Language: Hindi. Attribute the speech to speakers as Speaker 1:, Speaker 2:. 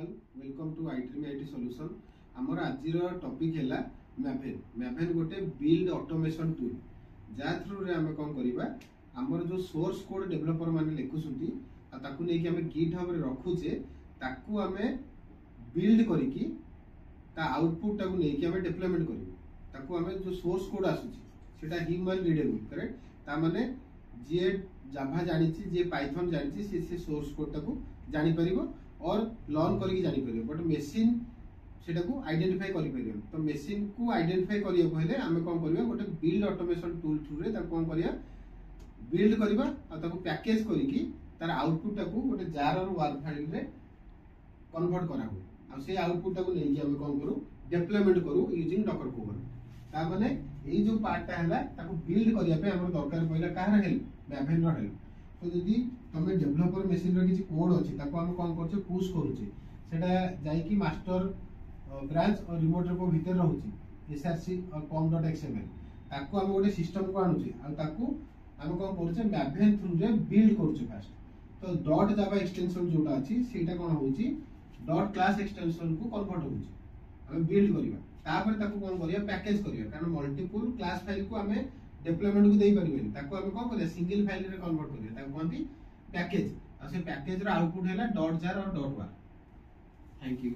Speaker 1: All welcome to iDream IT solution. हमर आज टॉपिक है मैभेन। मैभेन गोटे बिल्ड ऑटोमेशन टूल जा थ्रू रे हमें कौन करबा हमर जो सोर्स कोड डेवलपर माने लिखुसुंती ताकू नै कि हमें गिटहब रे रखुचे ताकू हमें बिल्ड करिकी ता आउटपुट ताकू नै कि हमें डिप्लॉयमेंट करिवो ताकू हमें जो सोर्स कोड आसुची सेटा ह्यूमन रीडेबल करेक्ट ता माने जे जावा जानिची जे पाइथन जानिची से सोर्स कोड ताकू जानि परिबो और लर्न करके जानि परिबो बट मशीन सेटा को आइडेंटिफाई करि परिबो। तो मशीन को आइडेंटिफाई करियो पहले हमें कोन करबा गोटे बिल्ड ऑटोमेशन टूल थ्रू रे ताकू कोन करिया बिल्ड करबा आ ताकू पैकेज करिकी तार आउटपुट ताकू गोटे जार और वर्क फाइल रे कन्वर्ट करा हो आ से आउटपुट ताकू नै कि हमें कोन करू डिप्लॉयमेंट करू यूजिंग डॉकर कोवर। ता माने एई जो पार्ट ता हला ताकू बिल्ड करिया पे हमर दरकार पइला काहर हेल्प मैभेन रो हेल्प। तो यदि तमे डेवलपर मशीन रो किछि कोड अछि ताको हम कोन करछे पुश करूछे सेटा जाई कि मास्टर ब्रांच और रिमोट रे को भीतर रहउछि src और com.xml ताको हम गोटे सिस्टम को आनुछे आ ताको हम कोन करछे मैभेन थ्रू रे बिल्ड करूछे फास्ट। तो डॉट जावा एक्सटेंशन जोटा अछि सेटा कोन होउछि डॉट क्लास एक्सटेंशन को कन्वर्ट होउछि हम बिल्ड करिवा तापर ताको कोन करिया पैकेज करिया कारण मल्टीपल क्लास फाइल को हमें डेवलपमेंट को देई परिबेनी ताको हम कोन करिया सिंगल फाइल रे कन्वर्ट करिया ताको कोनती पैकेज आ से पैकेज रो आउटपुट हैला डॉट जार और डॉट वर। Thank you.